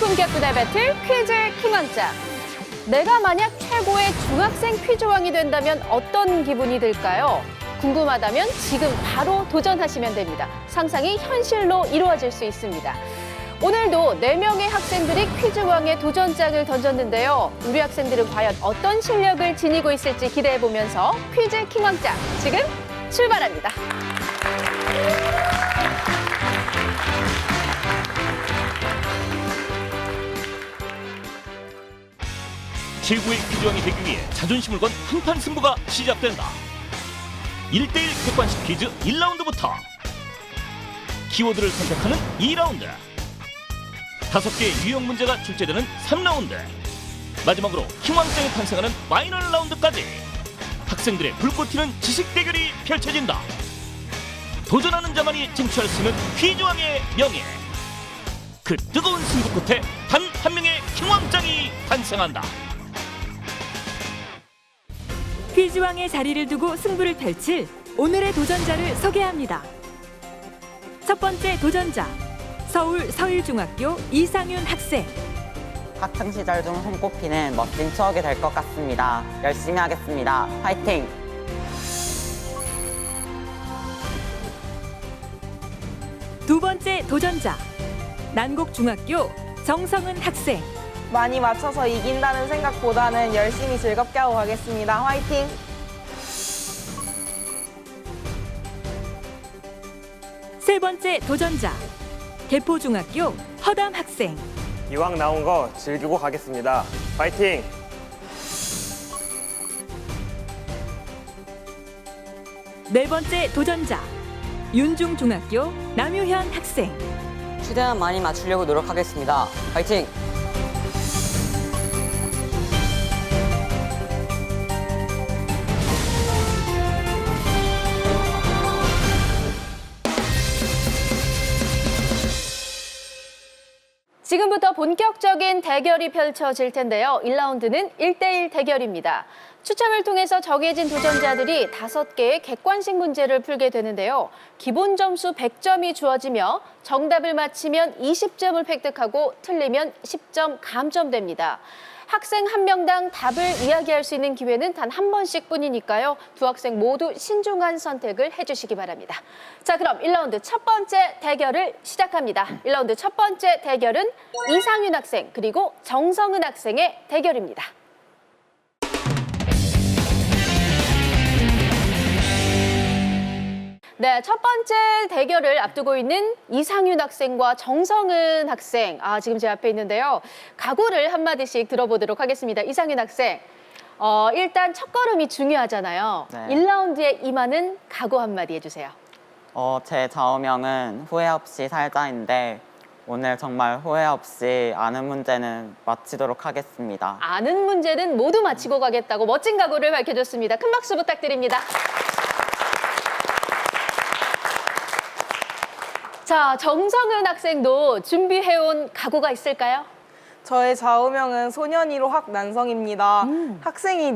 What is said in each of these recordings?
고품격 구대 배틀 퀴즈 킹왕짱. 내가 만약 최고의 중학생 퀴즈왕이 된다면 어떤 기분이 들까요? 궁금하다면 지금 바로 도전하시면 됩니다. 상상이 현실로 이루어질 수 있습니다. 오늘도 4명의 학생들이 퀴즈왕의 도전장을 던졌는데요. 우리 학생들은 과연 어떤 실력을 지니고 있을지 기대해보면서 퀴즈 킹왕짱 지금 출발합니다. 최고의 퀴즈왕이 되기 위해 자존심을 건 한판 승부가 시작된다. 1대1 객관식 퀴즈 1라운드부터 키워드를 선택하는 2라운드, 5개의 유형 문제가 출제되는 3라운드, 마지막으로 킹왕짱이 탄생하는 파이널 라운드까지 학생들의 불꽃 튀는 지식 대결이 펼쳐진다. 도전하는 자만이 쟁취할 수 있는 퀴즈왕의 명예. 그 뜨거운 승부 끝에 단 한 명의 킹왕짱이 탄생한다. 퀴즈왕의 자리를 두고 승부를 펼칠 오늘의 도전자를 소개합니다. 첫 번째 도전자, 서울 서일중학교 이상윤 학생. 학창시절 중 손꼽히는 멋진 추억이 될 것 같습니다. 열심히 하겠습니다. 화이팅! 두 번째 도전자, 난곡중학교 정성은 학생. 많이 맞춰서 이긴다는 생각보다는 열심히 즐겁게 하고 가겠습니다. 화이팅! 세 번째 도전자, 개포중학교 허담 학생. 이왕 나온 거 즐기고 가겠습니다. 파이팅! 네 번째 도전자, 윤중중학교 남유현 학생. 최대한 많이 맞추려고 노력하겠습니다. 화이팅! 지금부터 본격적인 대결이 펼쳐질 텐데요. 1라운드는 1대1 대결입니다. 추첨을 통해서 정해진 도전자들이 5개의 객관식 문제를 풀게 되는데요. 기본 점수 100점이 주어지며 정답을 맞히면 20점을 획득하고 틀리면 10점 감점됩니다. 학생 한 명당 답을 이야기할 수 있는 기회는 단 한 번씩 뿐이니까요. 두 학생 모두 신중한 선택을 해주시기 바랍니다. 자, 그럼 1라운드 첫 번째 대결을 시작합니다. 1라운드 첫 번째 대결은 이상윤 학생 그리고 정성은 학생의 대결입니다. 네, 첫 번째 대결을 앞두고 있는 이상윤 학생과 정성은 학생. 지금 제 앞에 있는데요. 각오를 한마디씩 들어보도록 하겠습니다. 이상윤 학생, 일단 첫걸음이 중요하잖아요. 네. 1라운드에 임하는 각오 한마디 해주세요. 제 좌우명은 후회 없이 살자인데 오늘 정말 후회 없이 아는 문제는 마치도록 하겠습니다. 아는 문제는 모두 마치고 가겠다고 멋진 각오를 밝혀줬습니다. 큰 박수 부탁드립니다. 자, 정성은 학생도 준비해온 각오가 있을까요? 저의 좌우명은 소년이로 학난성입니다. 학생이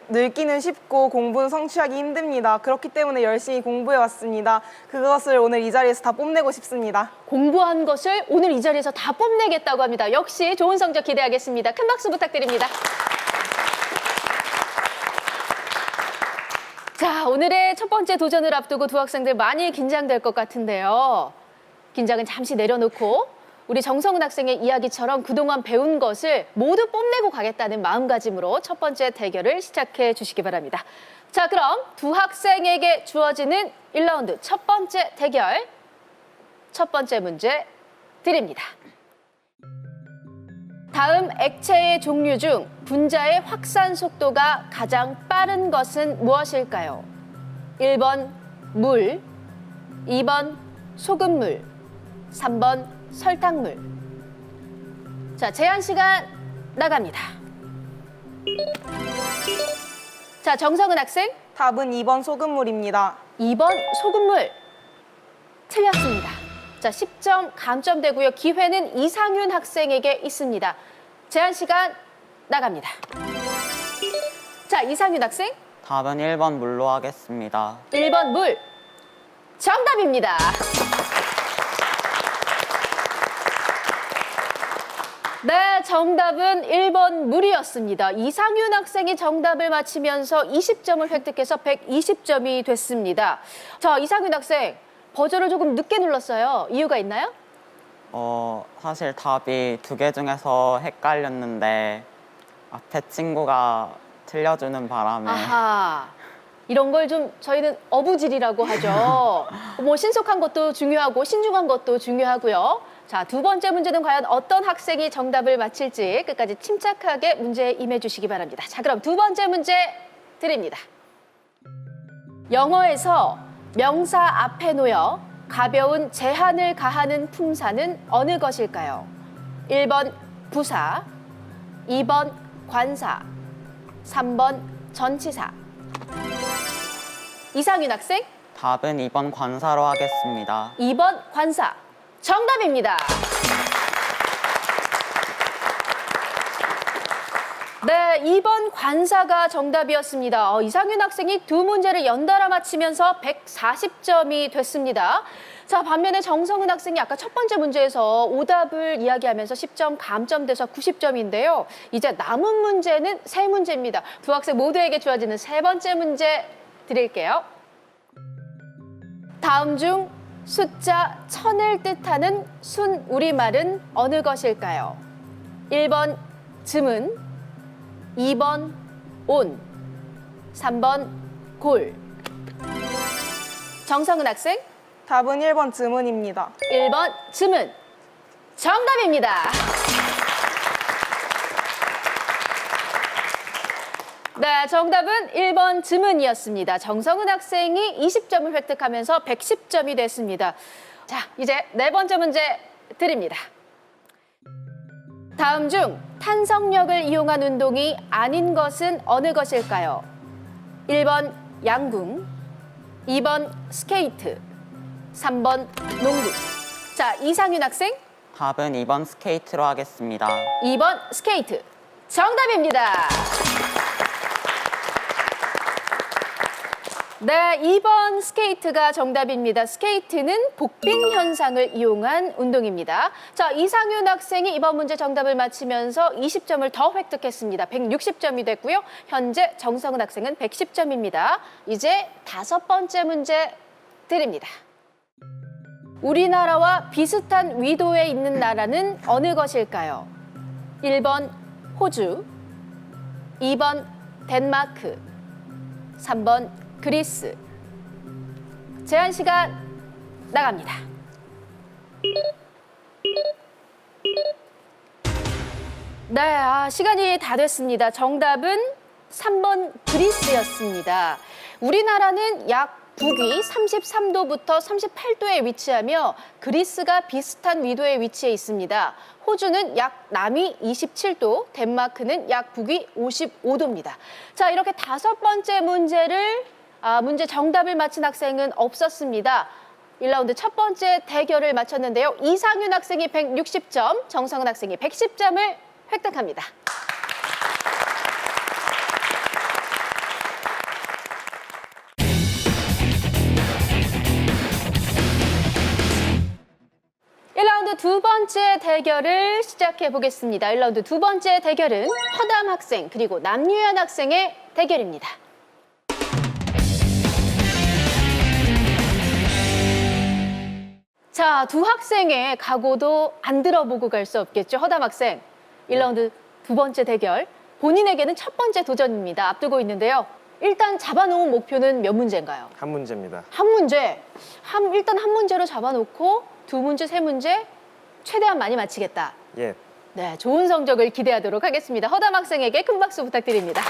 늙기는 쉽고 공부는 성취하기 힘듭니다. 그렇기 때문에 열심히 공부해왔습니다. 그것을 오늘 이 자리에서 다 뽐내고 싶습니다. 공부한 것을 오늘 이 자리에서 다 뽐내겠다고 합니다. 역시 좋은 성적 기대하겠습니다. 큰 박수 부탁드립니다. 자, 오늘의 첫 번째 도전을 앞두고 두 학생들 많이 긴장될 것 같은데요. 긴장은 잠시 내려놓고 우리 정성은 학생의 이야기처럼 그동안 배운 것을 모두 뽐내고 가겠다는 마음가짐으로 첫 번째 대결을 시작해 주시기 바랍니다. 자, 그럼 두 학생에게 주어지는 1라운드 첫 번째 대결, 첫 번째 문제 드립니다. 다음 액체의 종류 중 분자의 확산 속도가 가장 빠른 것은 무엇일까요? 1번 물, 2번 소금물, 3번 설탕물. 자, 제한 시간 나갑니다. 자, 정성은 학생, 답은 2번 소금물입니다. 2번 소금물. 틀렸습니다. 자, 10점 감점되고요. 기회는 이상윤 학생에게 있습니다. 제한 시간 나갑니다. 자, 이상윤 학생, 답은 1번 물로 하겠습니다. 1번 물. 정답입니다. 네, 정답은 1번 물이었습니다. 이상윤 학생이 정답을 맞히면서 20점을 획득해서 120점이 됐습니다. 자, 이상윤 학생, 버저를 조금 늦게 눌렀어요. 이유가 있나요? 사실 답이 2개 중에서 헷갈렸는데 앞에 친구가 틀려주는 바람에 아하. 이런 걸 좀 저희는 어부질이라고 하죠. 뭐 신속한 것도 중요하고 신중한 것도 중요하고요. 자, 두 번째 문제는 과연 어떤 학생이 정답을 맞힐지 끝까지 침착하게 문제에 임해 주시기 바랍니다. 자, 그럼 두 번째 문제 드립니다. 영어에서 명사 앞에 놓여 가벼운 제한을 가하는 품사는 어느 것일까요? 1번 부사, 2번 관사, 3번 전치사. 이상윤 학생, 답은 2번 관사로 하겠습니다. 2번 관사. 정답입니다. 네, 2번 관사가 정답이었습니다. 이상윤 학생이 두 문제를 연달아 맞히면서 140점이 됐습니다. 자, 반면에 정성은 학생이 아까 첫 번째 문제에서 오답을 이야기하면서 10점 감점돼서 90점인데요. 이제 남은 문제는 세 문제입니다. 두 학생 모두에게 주어지는 세 번째 문제 드릴게요. 다음 중 숫자 1000을 뜻하는 순 우리말은 어느 것일까요? 1번 즈문, 2번 온, 3번 골. 정성은 학생, 답은 1번 즈문입니다. 1번 즈문. 정답입니다. 네, 정답은 1번 즈문이었습니다. 정성은 학생이 20점을 획득하면서 110점이 됐습니다. 자, 이제 네 번째 문제 드립니다. 다음 중 탄성력을 이용한 운동이 아닌 것은 어느 것일까요? 1번 양궁, 2번 스케이트, 3번 농구. 자, 이상윤 학생, 답은 2번 스케이트로 하겠습니다. 2번 스케이트. 정답입니다. 네, 2번 스케이트가 정답입니다. 스케이트는 복빙 현상을 이용한 운동입니다. 자, 이상윤 학생이 이번 문제 정답을 맞히면서 20점을 더 획득했습니다. 160점이 됐고요. 현재 정성은 학생은 110점입니다. 이제 다섯 번째 문제 드립니다. 우리나라와 비슷한 위도에 있는 나라는 어느 것일까요? 1번 호주, 2번 덴마크, 3번 그리스. 제한 시간 나갑니다. 네, 시간이 다 됐습니다. 정답은 3번 그리스였습니다. 우리나라는 약 북위 33도부터 38도에 위치하며 그리스가 비슷한 위도에 위치해 있습니다. 호주는 약 남위 27도, 덴마크는 약 북위 55도입니다. 자, 이렇게 다섯 번째 문제 정답을 맞힌 학생은 없었습니다. 1라운드 첫 번째 대결을 마쳤는데요. 이상윤 학생이 160점, 정성은 학생이 110점을 획득합니다. 두 번째 대결을 시작해 보겠습니다. 1라운드 두 번째 대결은 허담 학생 그리고 남유현 학생의 대결입니다. 자, 두 학생의 각오도 안 들어보고 갈 수 없겠죠. 허담 학생, 1라운드 두 번째 대결, 본인에게는 첫 번째 도전입니다. 앞두고 있는데요. 일단 잡아놓은 목표는 몇 문제인가요? 한 문제입니다. 한 문제. 일단 한 문제로 잡아놓고 두 문제, 세 문제 최대한 많이 맞히겠다. 예. 네, 좋은 성적을 기대하도록 하겠습니다. 허담 학생에게 큰 박수 부탁드립니다.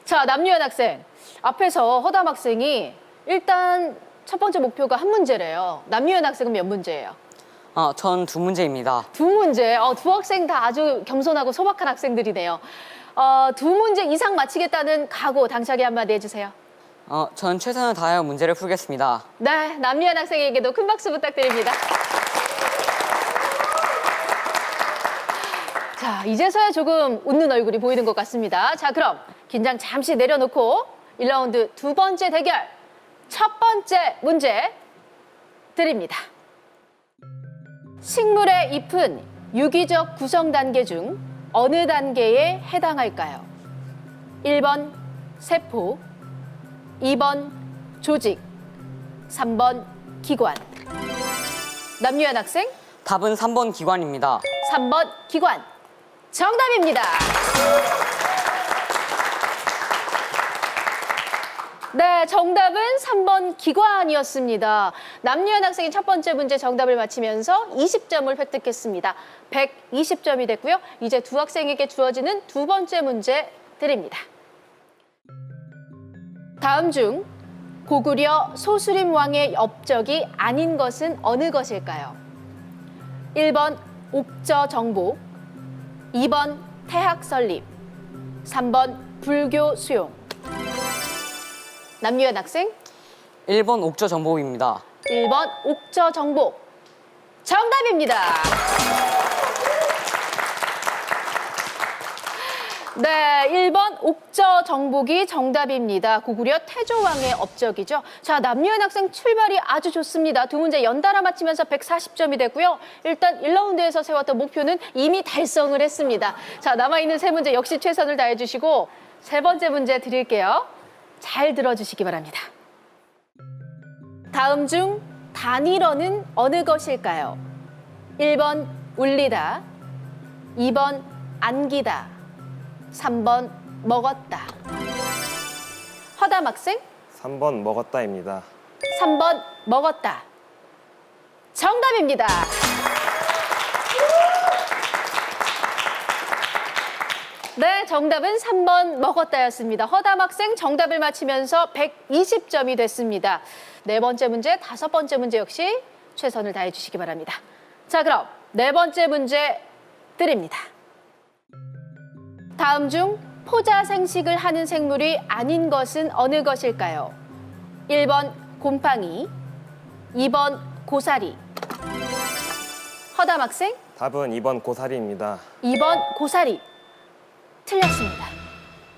자, 남유현 학생. 앞에서 허담 학생이 일단 첫 번째 목표가 한 문제래요. 남유현 학생은 몇 문제예요? 전 두 문제입니다. 두 문제. 두 학생 다 아주 겸손하고 소박한 학생들이네요. 두 문제 이상 맞히겠다는 각오 당차게 한마디 해주세요. 전 최선을 다하여 문제를 풀겠습니다. 네, 남유현 학생에게도 큰 박수 부탁드립니다. 자, 이제서야 조금 웃는 얼굴이 보이는 것 같습니다. 자, 그럼 긴장 잠시 내려놓고 1라운드 두 번째 대결 첫 번째 문제 드립니다. 식물의 잎은 유기적 구성 단계 중 어느 단계에 해당할까요? 1번 세포, 2번 조직, 3번 기관. 남유현 학생, 답은 3번 기관입니다. 3번 기관. 정답입니다. 네, 정답은 3번 기관이었습니다. 남유현 학생이 첫 번째 문제 정답을 맞히면서 20점을 획득했습니다. 120점이 됐고요. 이제 두 학생에게 주어지는 두 번째 문제 드립니다. 다음 중 고구려 소수림 왕의 업적이 아닌 것은 어느 것일까요? 1번 옥저 정복, 2번 태학 설립, 3번 불교 수용. 남유현 학생, 1번 옥저 정복입니다. 1번 옥저 정복. 정답입니다. 네, 1번 옥저 정복이 정답입니다. 고구려 태조왕의 업적이죠. 자, 남유현 학생 출발이 아주 좋습니다. 두 문제 연달아 맞히면서 140점이 됐고요. 일단 1라운드에서 세웠던 목표는 이미 달성을 했습니다. 자, 남아있는 세 문제 역시 최선을 다해주시고 세 번째 문제 드릴게요. 잘 들어주시기 바랍니다. 다음 중 단일어는 어느 것일까요? 1번 울리다, 2번 안기다, 3번 먹었다. 허담 학생, 3번 먹었다입니다. 3번 먹었다. 정답입니다. 네, 정답은 3번 먹었다였습니다. 허담 학생 정답을 맞히면서 120점이 됐습니다. 네 번째 문제, 다섯 번째 문제 역시 최선을 다해 주시기 바랍니다. 자, 그럼 네 번째 문제 드립니다. 다음 중 포자 생식을 하는 생물이 아닌 것은 어느 것일까요? 1번 곰팡이, 2번 고사리. 허담 학생, 답은 2번 고사리입니다. 2번 고사리. 틀렸습니다.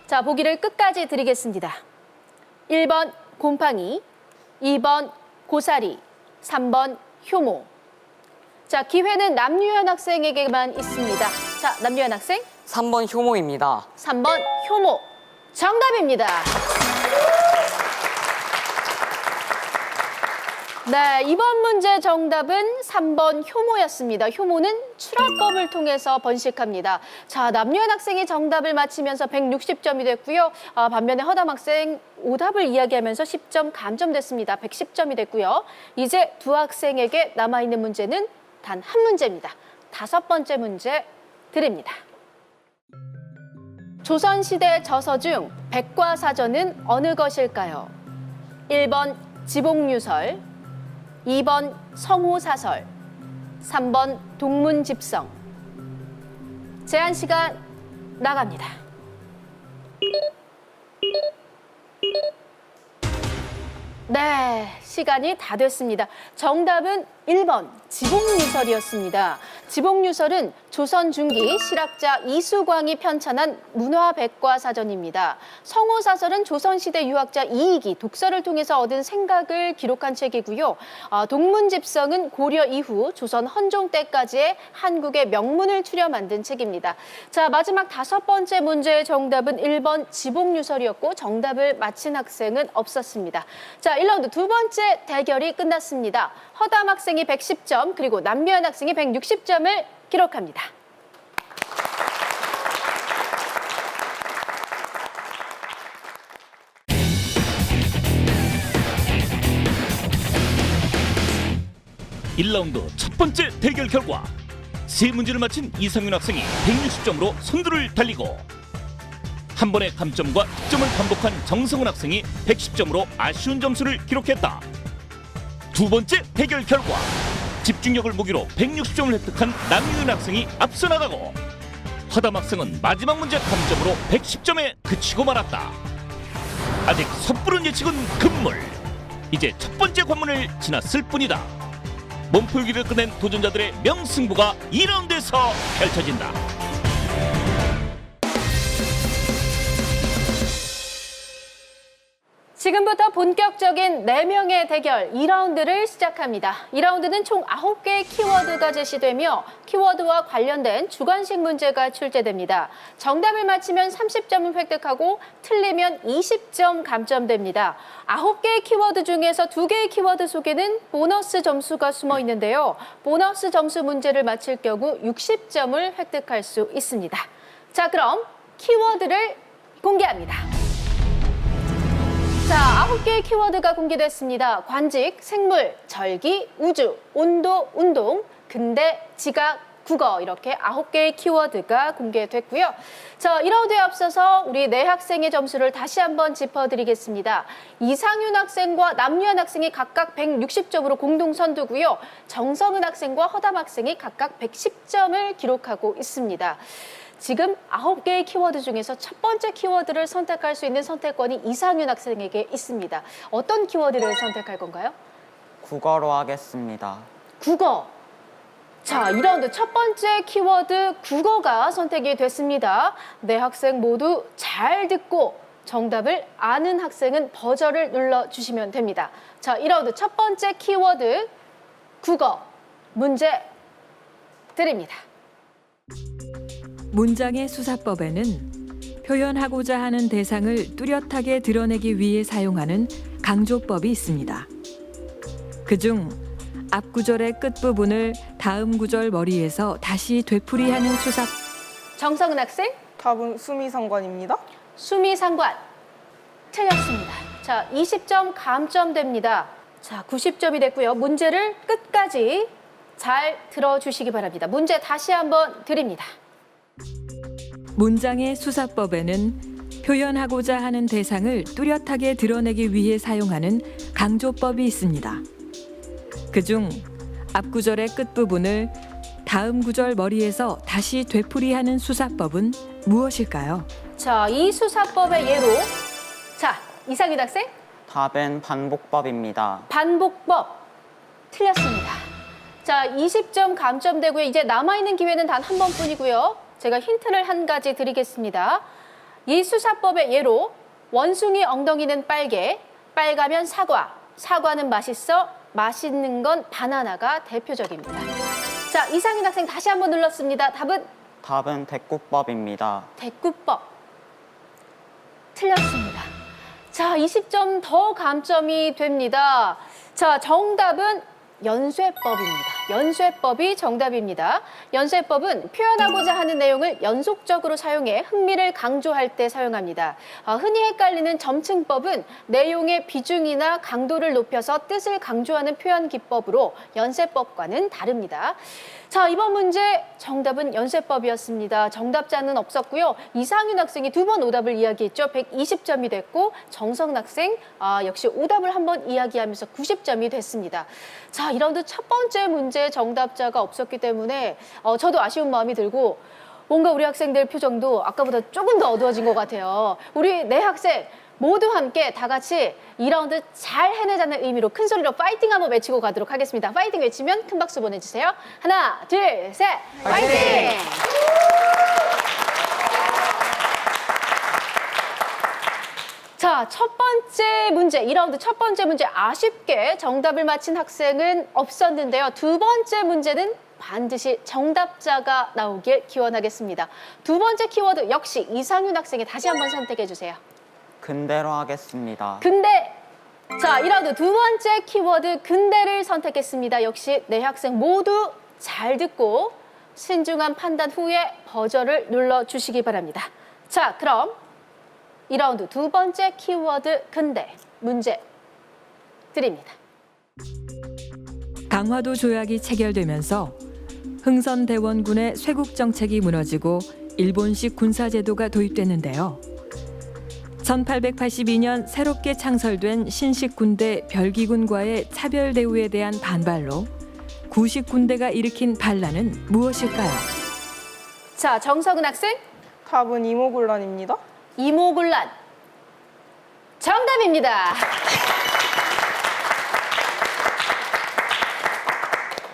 자, 보기를 끝까지 드리겠습니다. 1번 곰팡이, 2번 고사리, 3번 효모. 자, 기회는 남유현 학생에게만 있습니다. 자, 남유현 학생, 3번 효모입니다. 3번 효모. 정답입니다. 네, 이번 문제 정답은 3번 효모였습니다. 효모는 출하법을 통해서 번식합니다. 자, 남유현 학생이 정답을 맞히면서 160점이 됐고요. 반면에 허담 학생 오답을 이야기하면서 10점 감점됐습니다. 110점이 됐고요. 이제 두 학생에게 남아있는 문제는 단 한 문제입니다. 다섯 번째 문제 드립니다. 조선시대 저서 중 백과사전은 어느 것일까요? 1번 지복유설, 2번 성호사설, 3번 동문집성. 제한 시간 나갑니다. 네, 시간이 다 됐습니다. 정답은 1번 지복유설이었습니다. 지복유설은 조선 중기 실학자 이수광이 편찬한 문화백과사전입니다. 성호사설은 조선시대 유학자 이익이 독서를 통해서 얻은 생각을 기록한 책이고요. 동문집성은 고려 이후 조선 헌종 때까지의 한국의 명문을 추려 만든 책입니다. 자, 마지막 다섯 번째 문제의 정답은 1번 지복유설이었고 정답을 맞힌 학생은 없었습니다. 자, 1라운드 두 번째 대결이 끝났습니다. 허담 학생이 110점, 그리고 남유현 학생이 160점을 기록합니다. (1라운드) 첫 번째 대결 결과 세 문제를 맞힌 이상윤 학생이 160점으로 선두를 달리고 한 번의 감점과 득점을 반복한 정성훈 학생이 110점으로 아쉬운 점수를 기록했다. 두 번째 대결 결과 집중력을 무기로 160점을 획득한 남유윤 학생이 앞서 나가고 허담 학생은 마지막 문제 감점으로 110점에 그치고 말았다. 아직 섣부른 예측은 금물. 이제 첫 번째 관문을 지났을 뿐이다. 몸풀기를 끝낸 도전자들의 명승부가 2라운드에서 펼쳐진다. 지금부터 본격적인 4명의 대결 2라운드를 시작합니다. 2라운드는 총 9개의 키워드가 제시되며 키워드와 관련된 주관식 문제가 출제됩니다. 정답을 맞히면 30점을 획득하고 틀리면 20점 감점됩니다. 9개의 키워드 중에서 2개의 키워드 속에는 보너스 점수가 숨어 있는데요. 보너스 점수 문제를 맞힐 경우 60점을 획득할 수 있습니다. 자, 그럼 키워드를 공개합니다. 자, 9개의 키워드가 공개됐습니다. 관직, 생물, 절기, 우주, 온도, 운동, 근대, 지각, 국어 이렇게 9개의 키워드가 공개됐고요. 자, 1라운드에 앞서서 우리 네 학생의 점수를 다시 한번 짚어드리겠습니다. 이상윤 학생과 남유한 학생이 각각 160점으로 공동 선두고요. 정성은 학생과 허담 학생이 각각 110점을 기록하고 있습니다. 지금 9개의 키워드 중에서 첫 번째 키워드를 선택할 수 있는 선택권이 이상윤 학생에게 있습니다. 어떤 키워드를 선택할 건가요? 국어로 하겠습니다. 국어. 자, 2라운드 첫 번째 키워드 국어가 선택이 됐습니다. 네 학생 모두 잘 듣고 정답을 아는 학생은 버저를 눌러주시면 됩니다. 자, 2라운드 첫 번째 키워드 국어 문제 드립니다. 문장의 수사법에는 표현하고자 하는 대상을 뚜렷하게 드러내기 위해 사용하는 강조법이 있습니다. 그중 앞구절의 끝부분을 다음 구절 머리에서 다시 되풀이하는 수사. 정성은 학생, 답은 수미상관입니다. 수미상관. 틀렸습니다. 자, 20점 감점됩니다. 자, 90점이 됐고요. 문제를 끝까지 잘 들어주시기 바랍니다. 문제 다시 한번 드립니다. 문장의 수사법에는 표현하고자 하는 대상을 뚜렷하게 드러내기 위해 사용하는 강조법이 있습니다. 그중 앞구절의 끝부분을 다음 구절 머리에서 다시 되풀이하는 수사법은 무엇일까요? 자, 이 수사법의 예로. 자, 이상윤 학생, 답은 반복법입니다. 반복법. 틀렸습니다. 자, 20점 감점되고요. 이제 남아있는 기회는 단 한 번뿐이고요. 제가 힌트를 한 가지 드리겠습니다. 이 수사법의 예로 원숭이 엉덩이는 빨개, 빨가면 사과, 사과는 맛있어, 맛있는 건 바나나가 대표적입니다. 자, 이상윤 학생 다시 한번 눌렀습니다. 답은 대꾸법입니다. 대꾸법. 틀렸습니다. 자, 20점 더 감점이 됩니다. 자, 정답은 연쇄법입니다. 연쇄법이 정답입니다. 연쇄법은 표현하고자 하는 내용을 연속적으로 사용해 흥미를 강조할 때 사용합니다. 흔히 헷갈리는 점층법은 내용의 비중이나 강도를 높여서 뜻을 강조하는 표현 기법으로 연쇄법과는 다릅니다. 자, 이번 문제 정답은 연쇄법이었습니다. 정답자는 없었고요. 이상윤 학생이 2번 오답을 이야기했죠. 120점이 됐고 정성 학생 역시 오답을 한번 이야기하면서 90점이 됐습니다. 자, 2라운드 첫 번째 문제 정답자가 없었기 때문에 저도 아쉬운 마음이 들고 뭔가 우리 학생들 표정도 아까보다 조금 더 어두워진 것 같아요. 우리 네 학생 모두 함께 다 같이 2라운드 잘 해내자는 의미로 큰 소리로 파이팅 한번 외치고 가도록 하겠습니다. 파이팅 외치면 큰 박수 보내주세요. 하나, 둘, 셋, 파이팅! 자, 첫 번째 문제, 2라운드 첫 번째 문제 아쉽게 정답을 맞힌 학생은 없었는데요. 두 번째 문제는 반드시 정답자가 나오길 기원하겠습니다. 두 번째 키워드 역시 이상윤 학생이 다시 한번 선택해 주세요. 근대로 하겠습니다. 근대. 자, 2라운드 두 번째 키워드 근대를 선택했습니다. 역시 네 학생 모두 잘 듣고 신중한 판단 후에 버저를 눌러주시기 바랍니다. 자, 그럼 2라운드 두 번째 키워드 근대 문제 드립니다. 강화도 조약이 체결되면서 흥선대원군의 쇄국 정책이 무너지고 일본식 군사제도가 도입됐는데요. 1882년 새롭게 창설된 신식군대 별기군과의 차별 대우에 대한 반발로 구식군대가 일으킨 반란은 무엇일까요? 자, 정석은 학생, 답은 이모군란입니다. 이모군란. 정답입니다.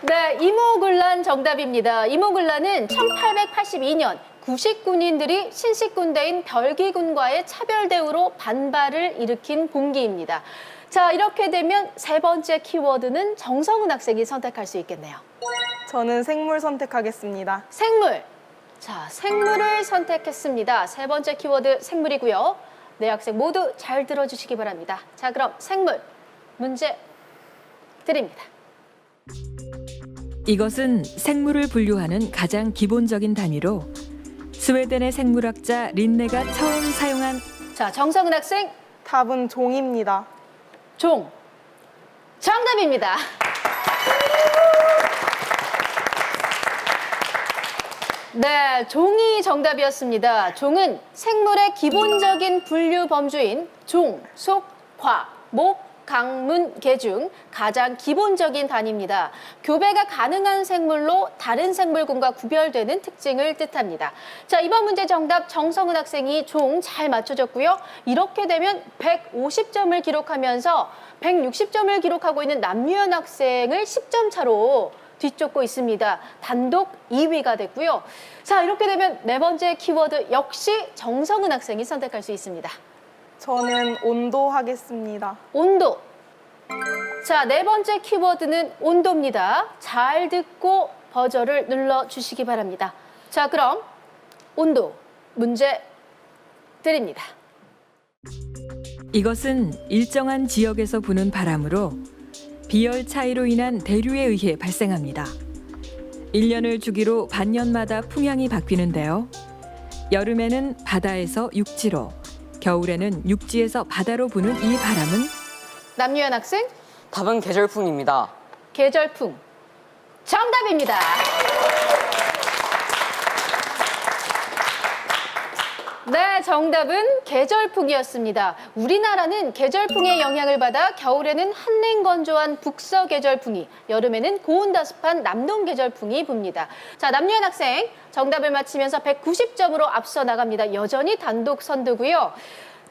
네, 이모군란 정답입니다. 이모군란은 1882년 구식군인들이 신식군대인 별기군과의 차별 대우로 반발을 일으킨 봉기입니다. 자, 이렇게 되면 세 번째 키워드는 정성훈 학생이 선택할 수 있겠네요. 저는 생물 선택하겠습니다. 생물. 자, 생물을 선택했습니다. 세 번째 키워드 생물이고요. 네 학생 모두 잘 들어주시기 바랍니다. 자, 그럼 생물 문제 드립니다. 이것은 생물을 분류하는 가장 기본적인 단위로 스웨덴의 생물학자 린네가 처음 사용한 자, 정성훈 학생 답은 종입니다. 종. 정답입니다. 네, 종이 정답이었습니다. 종은 생물의 기본적인 분류 범주인 종, 속, 과, 목, 강문, 개 중 가장 기본적인 단위입니다. 교배가 가능한 생물로 다른 생물군과 구별되는 특징을 뜻합니다. 자, 이번 문제 정답 정성훈 학생이 종 잘 맞춰줬고요. 이렇게 되면 150점을 기록하면서 160점을 기록하고 있는 남유현 학생을 10점 차로 뒤쫓고 있습니다. 단독 2위가 됐고요. 자, 이렇게 되면 네 번째 키워드 역시 정성훈 학생이 선택할 수 있습니다. 저는 온도 하겠습니다. 온도. 자, 네 번째 키워드는 온도입니다. 잘 듣고 버저를 눌러주시기 바랍니다. 자, 그럼 온도 문제 드립니다. 이것은 일정한 지역에서 부는 바람으로 비열 차이로 인한 대류에 의해 발생합니다. 1년을 주기로 반년마다 풍향이 바뀌는데요. 여름에는 바다에서 육지로, 겨울에는 육지에서 바다로 부는 이 바람은 남유현 학생, 답은 계절풍입니다. 계절풍. 정답입니다. 네, 정답은 계절풍이었습니다. 우리나라는 계절풍의 영향을 받아 겨울에는 한랭건조한 북서계절풍이, 여름에는 고온다습한 남동계절풍이 붑니다. 자, 남유현 학생 정답을 맞히면서 190점으로 앞서 나갑니다. 여전히 단독 선두고요.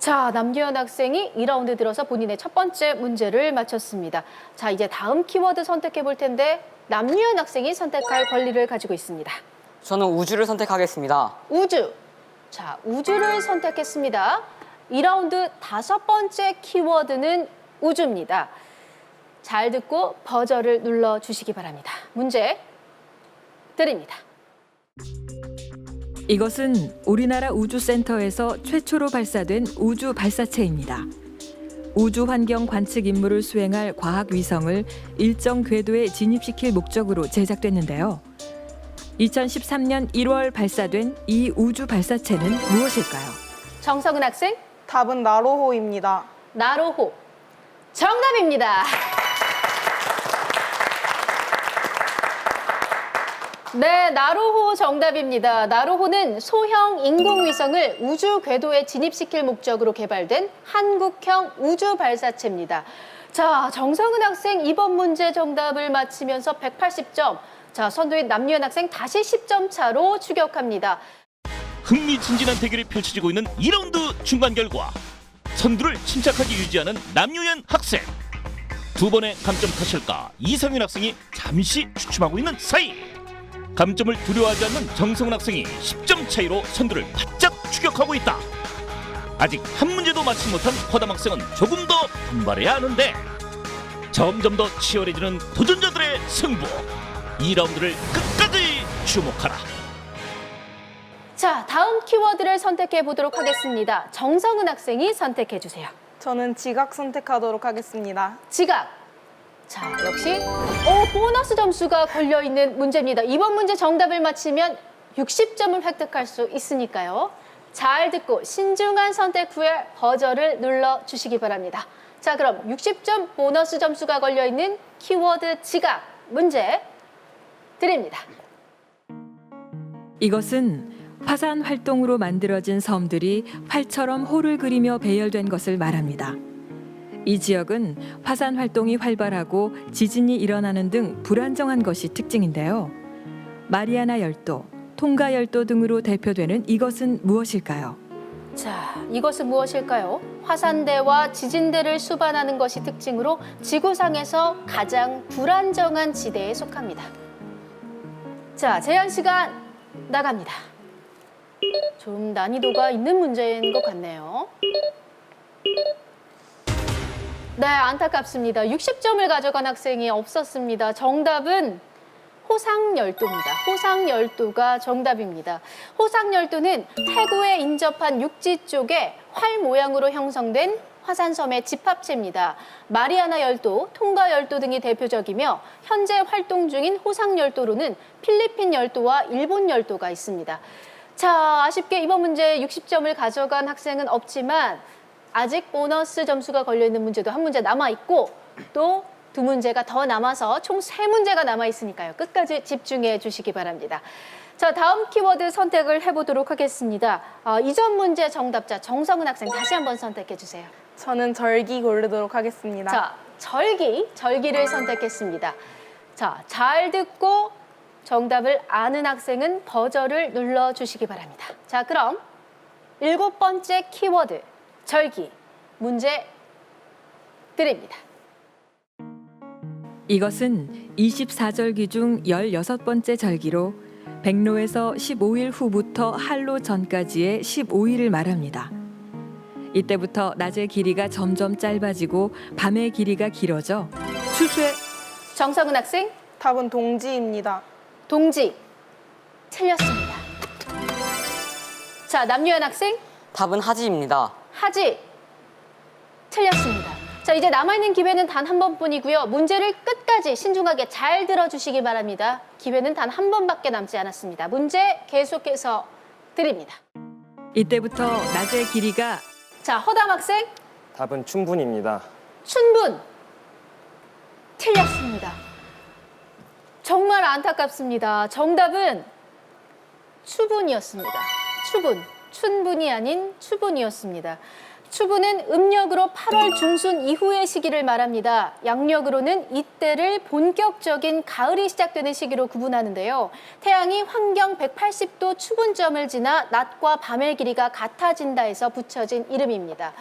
자, 남유현 학생이 2라운드 들어서 본인의 첫 번째 문제를 맞췄습니다. 자, 이제 다음 키워드 선택해 볼 텐데 남유현 학생이 선택할 권리를 가지고 있습니다. 저는 우주를 선택하겠습니다. 우주. 자, 우주를 선택했습니다. 2라운드 다섯 번째 키워드는 우주입니다. 잘 듣고 버저를 눌러주시기 바랍니다. 문제 드립니다. 이것은 우리나라 우주센터에서 최초로 발사된 우주 발사체입니다. 우주 환경 관측 임무를 수행할 과학 위성을 일정 궤도에 진입시킬 목적으로 제작됐는데요. 2013년 1월 발사된 이 우주 발사체는 무엇일까요? 정석은 학생, 답은 나로호입니다. 나로호. 정답입니다. 네, 나로호 정답입니다. 나로호는 소형 인공위성을 우주 궤도에 진입시킬 목적으로 개발된 한국형 우주 발사체입니다. 자, 정성은 학생 이번 문제 정답을 맞히면서 180점. 자, 선두인 남유현 학생 다시 10점 차로 추격합니다. 흥미진진한 대결이 펼쳐지고 있는 2라운드 중간 결과 선두를 침착하게 유지하는 남유현 학생. 두 번의 감점 탓일까 이상윤 학생이 잠시 주춤하고 있는 사이 감점을 두려워하지 않는 정성훈 학생이 10점 차이로 선두를 바짝 추격하고 있다. 아직 한 문제도 맞지 못한 허담 학생은 조금 더 분발해야 하는데 점점 더 치열해지는 도전자들의 승부. 2라운드를 끝까지 주목하라. 자, 다음 키워드를 선택해 보도록 하겠습니다. 정성은 학생이 선택해 주세요. 저는 지각 선택하도록 하겠습니다. 지각. 자, 역시 보너스 점수가 걸려있는 문제입니다. 이번 문제 정답을 맞히면 60점을 획득할 수 있으니까요. 잘 듣고 신중한 선택 후에 버저를 눌러주시기 바랍니다. 자, 그럼 60점 보너스 점수가 걸려있는 키워드 지각 문제 드립니다. 이것은 화산 활동으로 만들어진 섬들이 활처럼 호를 그리며 배열된 것을 말합니다. 이 지역은 화산 활동이 활발하고 지진이 일어나는 등 불안정한 것이 특징인데요. 마리아나 열도, 통가 열도 등으로 대표되는 이것은 무엇일까요? 자, 이것은 무엇일까요? 화산대와 지진대를 수반하는 것이 특징으로 지구상에서 가장 불안정한 지대에 속합니다. 자, 제한 시간 나갑니다. 좀 난이도가 있는 문제인 것 같네요. 네, 안타깝습니다. 60점을 가져간 학생이 없었습니다. 정답은 호상열도입니다. 호상열도가 정답입니다. 호상열도는 해구에 인접한 육지 쪽에 활 모양으로 형성된 화산섬의 집합체입니다. 마리아나 열도, 통가 열도 등이 대표적이며 현재 활동 중인 호상열도로는 필리핀 열도와 일본 열도가 있습니다. 자, 아쉽게 이번 문제 60점을 가져간 학생은 없지만 아직 보너스 점수가 걸려있는 문제도 한 문제 남아있고 또 두 문제가 더 남아서 총 3문제가 남아있으니까요. 끝까지 집중해 주시기 바랍니다. 자, 다음 키워드 선택을 해보도록 하겠습니다. 이전 문제 정답자 정성은 학생 다시 한번 선택해 주세요. 저는 절기 고르도록 하겠습니다. 자, 절기를 선택했습니다. 자, 잘 듣고 정답을 아는 학생은 버저를 눌러주시기 바랍니다. 자, 그럼 7번째 키워드, 절기, 문제 드립니다. 이것은 24절기 중 16번째 절기로 백로에서 15일 후부터 한로 전까지의 15일을 말합니다. 이때부터 낮의 길이가 점점 짧아지고 밤의 길이가 길어져 추수의 정성은 학생, 답은 동지입니다. 동지, 틀렸습니다. 자, 남유현 학생, 답은 하지입니다. 하지, 틀렸습니다. 자, 이제 남아있는 기회는 단 한 번뿐이고요. 문제를 끝까지 신중하게 잘 들어주시기 바랍니다. 기회는 단 한 번밖에 남지 않았습니다. 문제 계속해서 드립니다. 이때부터 낮의 길이가 자, 허담 학생, 답은 충분입니다. 춘분, 틀렸습니다. 정말 안타깝습니다. 정답은 추분이었습니다. 추분, 춘분이 아닌 추분이었습니다. 추분은 음력으로 8월 중순 이후의 시기를 말합니다. 양력으로는 이때를 본격적인 가을이 시작되는 시기로 구분하는데요. 태양이 환경 180도 추분점을 지나 낮과 밤의 길이가 같아진다 해서 붙여진 이름입니다.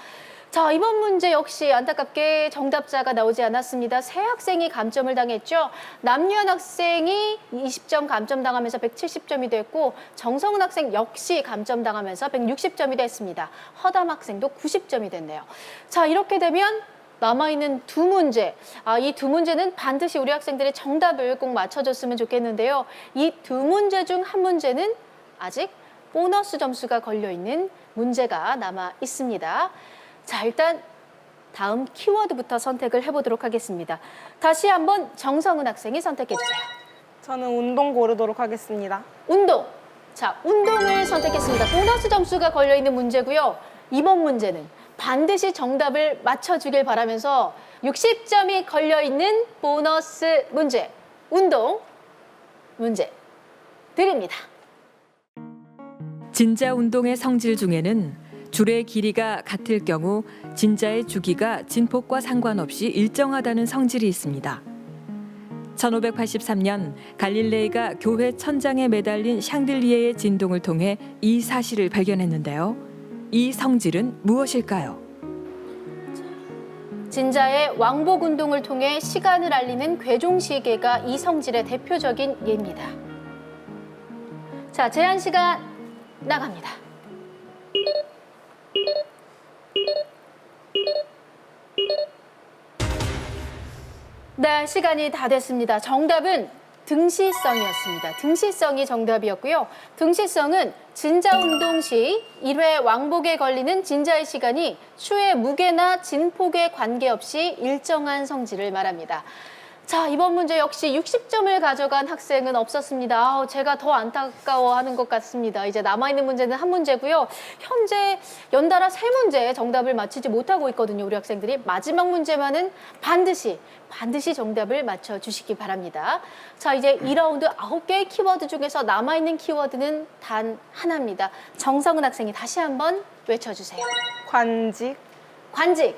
자, 이번 문제 역시 안타깝게 정답자가 나오지 않았습니다. 세 학생이 감점을 당했죠. 남유현 학생이 20점 감점당하면서 170점이 됐고 정성은 학생 역시 감점당하면서 160점이 됐습니다. 허담 학생도 90점이 됐네요. 자, 이렇게 되면 남아있는 두 문제, 이 두 문제는 반드시 우리 학생들이 정답을 꼭 맞춰줬으면 좋겠는데요. 이 두 문제 중 한 문제는 아직 보너스 점수가 걸려있는 문제가 남아 있습니다. 자, 일단 다음 키워드부터 선택을 해보도록 하겠습니다. 다시 한번 정성은 학생이 선택해 주세요. 저는 운동 고르도록 하겠습니다. 운동. 자, 운동을 선택했습니다. 보너스 점수가 걸려있는 문제고요. 이번 문제는 반드시 정답을 맞춰주길 바라면서 60점이 걸려있는 보너스 문제, 운동 문제 드립니다. 진자 운동의 성질 중에는 줄의 길이가 같을 경우 진자의 주기가 진폭과 상관없이 일정하다는 성질이 있습니다. 1583년 갈릴레이가 교회 천장에 매달린 샹들리에의 진동을 통해 이 사실을 발견했는데요. 이 성질은 무엇일까요? 진자의 왕복 운동을 통해 시간을 알리는 괴종시계가 이 성질의 대표적인 예입니다. 자, 제한 시간 나갑니다. 네, 시간이 다 됐습니다. 정답은 등시성이었습니다. 등시성이 정답이었고요. 등시성은 진자 운동 시 1회 왕복에 걸리는 진자의 시간이 추의 무게나 진폭에 관계없이 일정한 성질을 말합니다. 자, 이번 문제 역시 60점을 가져간 학생은 없었습니다. 제가 더 안타까워하는 것 같습니다. 이제 남아있는 문제는 한 문제고요. 현재 연달아 3문제 정답을 맞히지 못하고 있거든요. 우리 학생들이. 마지막 문제만은 반드시 정답을 맞춰주시기 바랍니다. 자, 이제 2라운드 9개의 키워드 중에서 남아있는 키워드는 단 하나입니다. 정성은 학생이 다시 한번 외쳐주세요. 관직. 관직.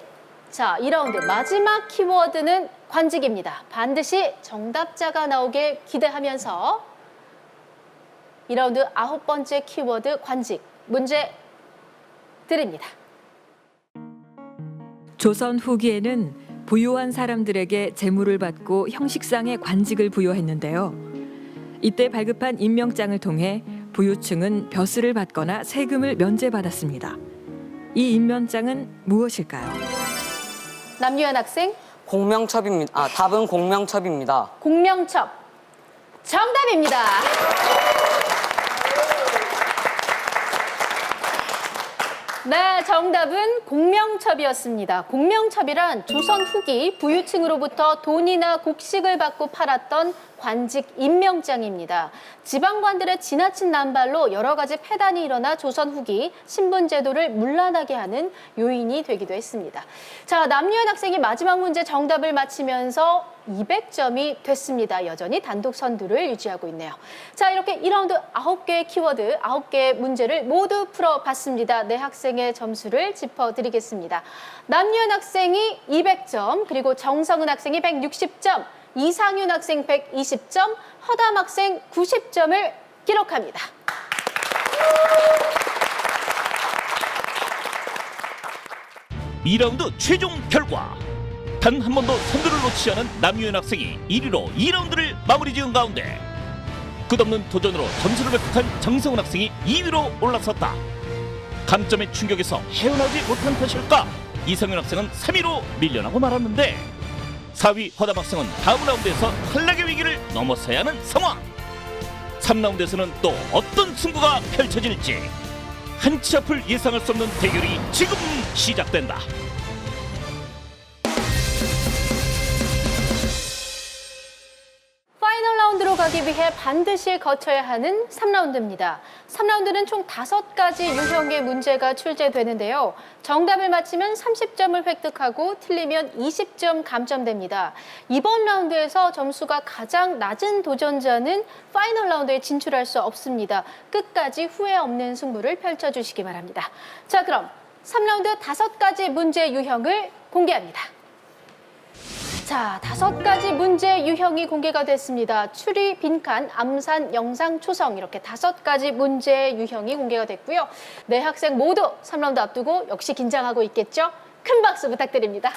자, 2라운드 마지막 키워드는 관직입니다. 반드시 정답자가 나오길 기대하면서 2라운드 9번째 키워드 관직 문제 드립니다. 조선 후기에는 부유한 사람들에게 재물을 받고 형식상의 관직을 부여했는데요. 이때 발급한 임명장을 통해 부유층은 벼슬을 받거나 세금을 면제받았습니다. 이 임면장은 무엇일까요? 남유현 학생, 공명첩입니다. 답은 공명첩입니다. 공명첩. 정답입니다. 네, 정답은 공명첩이었습니다. 공명첩이란 조선 후기 부유층으로부터 돈이나 곡식을 받고 팔았던 관직 임명장입니다. 지방관들의 지나친 난발로 여러 가지 폐단이 일어나 조선 후기 신분 제도를 문란하게 하는 요인이 되기도 했습니다. 자, 남유현 학생이 마지막 문제 정답을 맞히면서 200점이 됐습니다. 여전히 단독 선두를 유지하고 있네요. 자, 이렇게 1라운드 9개의 키워드, 9개의 문제를 모두 풀어봤습니다. 네 학생의 점수를 짚어드리겠습니다. 남유현 학생이 200점, 그리고 정성은 학생이 160점, 이상윤 학생 120점, 허담 학생 90점을 기록합니다. (2라운드) 최종 결과. 단 한 번도 선두를 놓치지 않은 남유현 학생이 1위로 2라운드를 마무리 지은 가운데 끝없는 도전으로 점수를 획득한 정성훈 학생이 2위로 올라섰다. 감점의 충격에서 헤어나오지 못한 탓일까? 이상윤 학생은 3위로 밀려나고 말았는데 4위 허담 학생은 다음 라운드에서 탈락의 위기를 넘어서야 하는 상황. 3라운드에서는 또 어떤 승부가 펼쳐질지 한치 앞을 예상할 수 없는 대결이 지금 시작된다. 파이널 라운드로 가기 위해 반드시 거쳐야 하는 3라운드입니다. 3라운드는 총 5가지 유형의 문제가 출제되는데요. 정답을 맞히면 30점을 획득하고 틀리면 20점 감점됩니다. 이번 라운드에서 점수가 가장 낮은 도전자는 파이널 라운드에 진출할 수 없습니다. 끝까지 후회 없는 승부를 펼쳐주시기 바랍니다. 자, 그럼 3라운드 5가지 문제 유형을 공개합니다. 자, 5가지 문제 유형이 공개가 됐습니다. 추리, 빈칸, 암산, 영상, 초성 이렇게 5가지 문제 유형이 공개가 됐고요. 네 학생 모두 3라운드 앞두고 역시 긴장하고 있겠죠? 큰 박수 부탁드립니다.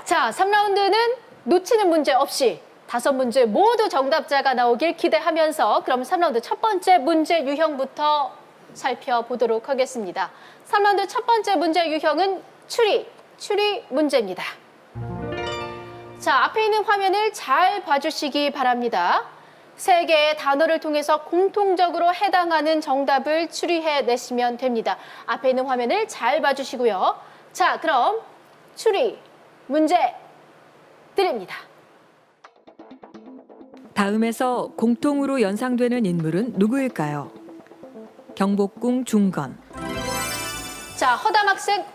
자, 3라운드는 놓치는 문제 없이 5문제 모두 정답자가 나오길 기대하면서 그럼 3라운드 첫 번째 문제 유형부터 살펴보도록 하겠습니다. 3라운드 첫 번째 문제 유형은 추리 문제입니다. 자, 앞에 있는 화면을 잘 봐주시기 바랍니다. 3개의 단어를 통해서 공통적으로 해당하는 정답을 추리해내시면 됩니다. 앞에 있는 화면을 잘 봐주시고요. 자, 그럼 추리 문제 드립니다. 다음에서 공통으로 연상되는 인물은 누구일까요? 경복궁 중건, 자, 허담 학생,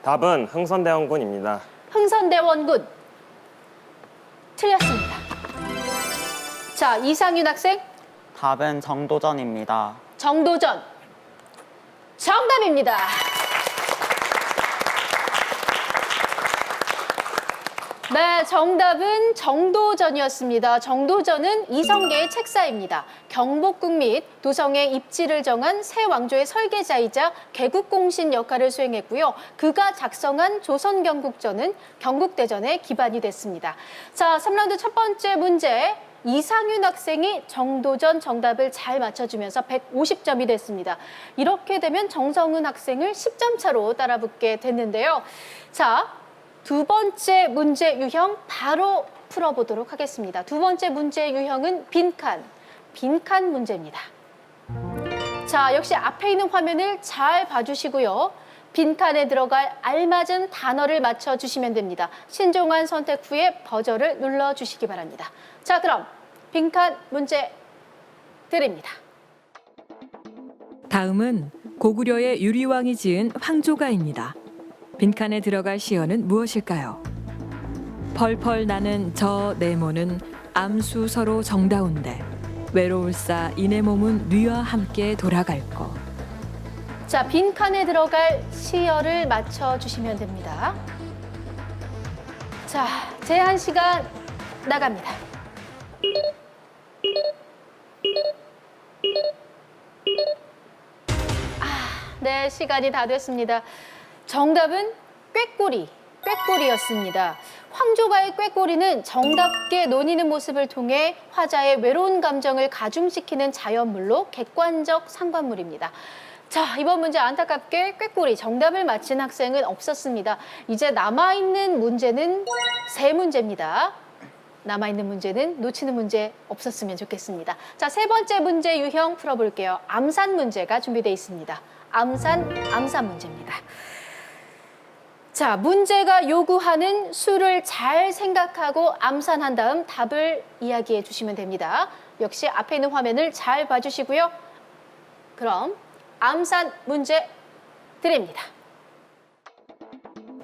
답은 흥선대원군입니다. 흥선대원군. 틀렸습니다. 자, 이상윤 학생, 답은 정도전입니다. 정도전. 정답입니다. 네, 정답은 정도전이었습니다. 정도전은 이성계의 책사입니다. 경복궁 및 도성의 입지를 정한 새 왕조의 설계자이자 개국공신 역할을 수행했고요. 그가 작성한 조선경국전은 경국대전의 기반이 됐습니다. 자, 3라운드 첫 번째 문제. 이상윤 학생이 정도전 정답을 잘 맞춰주면서 150점이 됐습니다. 이렇게 되면 정성은 학생을 10점 차로 따라붙게 됐는데요. 자, 두 번째 문제 유형 바로 풀어보도록 하겠습니다. 두 번째 문제 유형은 빈칸 문제입니다. 자, 역시 앞에 있는 화면을 잘 봐주시고요. 빈칸에 들어갈 알맞은 단어를 맞춰주시면 됩니다. 신중한 선택 후에 버저를 눌러주시기 바랍니다. 자, 그럼 빈칸 문제 드립니다. 다음은 고구려의 유리왕이 지은 황조가입니다. 빈칸에 들어갈 시어는 무엇일까요? 펄펄 나는 저 내 몸은 암수 서로 정다운데 외로울사 이내 몸은 뉘와 함께 돌아갈 거. 자, 빈칸에 들어갈 시어를 맞춰주시면 됩니다. 자, 제한 시간 나갑니다. 네, 시간이 다 됐습니다. 정답은 꾀꼬리였습니다. 황조가의 꾀꼬리는 정답게 논의는 모습을 통해 화자의 외로운 감정을 가중시키는 자연물로 객관적 상관물입니다. 자, 이번 문제 안타깝게 꾀꼬리 정답을 맞힌 학생은 없었습니다. 이제 남아있는 문제는 3문제입니다. 남아있는 문제는 놓치는 문제 없었으면 좋겠습니다. 자, 3번째 문제 유형 풀어볼게요. 암산 문제가 준비되어 있습니다. 암산 문제입니다. 자, 문제가 요구하는 수를 잘 생각하고 암산한 다음 답을 이야기해 주시면 됩니다. 역시 앞에 있는 화면을 잘 봐주시고요. 그럼 암산 문제 드립니다.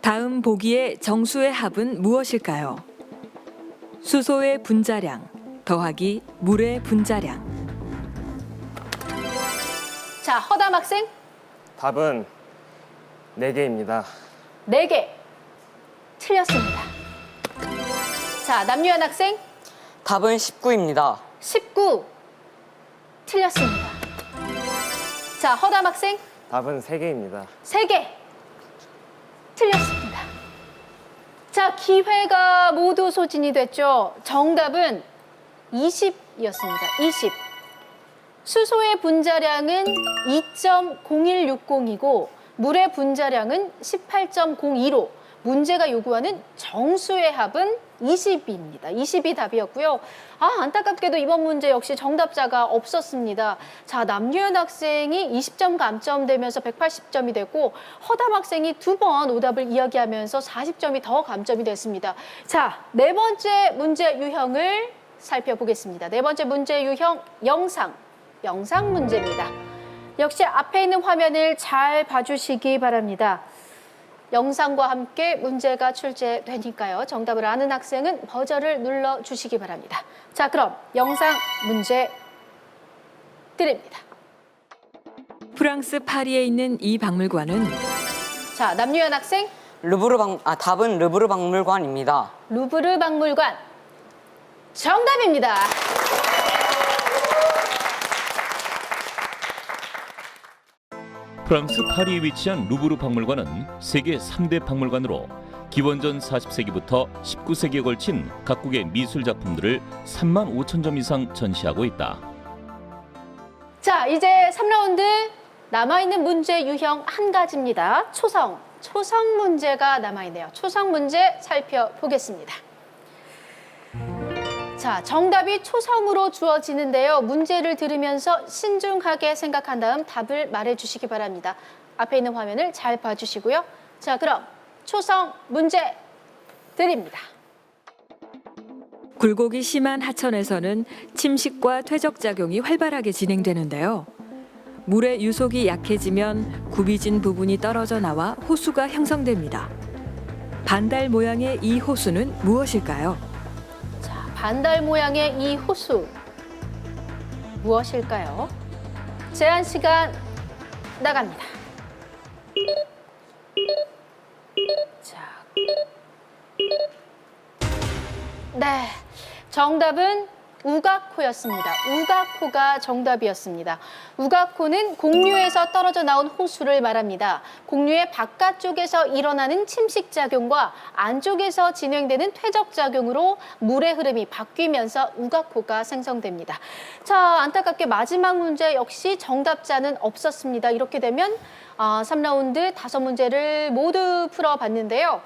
다음 보기의 정수의 합은 무엇일까요? 수소의 분자량 더하기 물의 분자량. 자, 허담 학생 답은 4개입니다. 4개 틀렸습니다. 자, 남유한 학생 답은 19입니다. 19 틀렸습니다. 자, 허담 학생 답은 3개입니다. 3개 틀렸습니다. 자, 기회가 모두 소진이 됐죠. 정답은 20이었습니다. 20. 수소의 분자량은 2.0160이고 물의 분자량은 18.02로 문제가 요구하는 정수의 합은 20입니다. 20이 답이었고요. 안타깝게도 이번 문제 역시 정답자가 없었습니다. 자, 남유현 학생이 20점 감점되면서 180점이 됐고 허담 학생이 2번 오답을 이야기하면서 40점이 더 감점이 됐습니다. 자, 4번째 문제 유형을 살펴보겠습니다. 4번째 문제 유형 영상 문제입니다. 역시 앞에 있는 화면을 잘 봐주시기 바랍니다. 영상과 함께 문제가 출제되니까요. 정답을 아는 학생은 버저를 눌러주시기 바랍니다. 자, 그럼 영상 문제 드립니다. 프랑스 파리에 있는 이 박물관은 자, 남유현 학생 답은 르브르 박물관입니다. 루브르 박물관 정답입니다. 프랑스 파리에 위치한 루브르 박물관은 세계 3대 박물관으로 기원전 40세기부터 19세기에 걸친 각국의 미술 작품들을 3만 5천 점 이상 전시하고 있다. 자, 이제 3라운드 남아있는 문제 유형 한 가지입니다. 초성 문제가 남아있네요. 초성 문제 살펴보겠습니다. 자, 정답이 초성으로 주어지는데요. 문제를 들으면서 신중하게 생각한 다음 답을 말해주시기 바랍니다. 앞에 있는 화면을 잘 봐주시고요. 자, 그럼 초성 문제 드립니다. 굴곡이 심한 하천에서는 침식과 퇴적작용이 활발하게 진행되는데요. 물의 유속이 약해지면 굽이진 부분이 떨어져 나와 호수가 형성됩니다. 반달 모양의 이 호수는 무엇일까요? 반달 모양의 이 호수 무엇일까요? 제한 시간 나갑니다. 자, 네, 정답은 우가코였습니다. 우가코가 정답이었습니다. 우가코는 공류에서 떨어져 나온 호수를 말합니다. 공류의 바깥쪽에서 일어나는 침식작용과 안쪽에서 진행되는 퇴적작용으로 물의 흐름이 바뀌면서 우가코가 생성됩니다. 자, 안타깝게 마지막 문제 역시 정답자는 없었습니다. 이렇게 되면 3라운드 5문제를 모두 풀어봤는데요.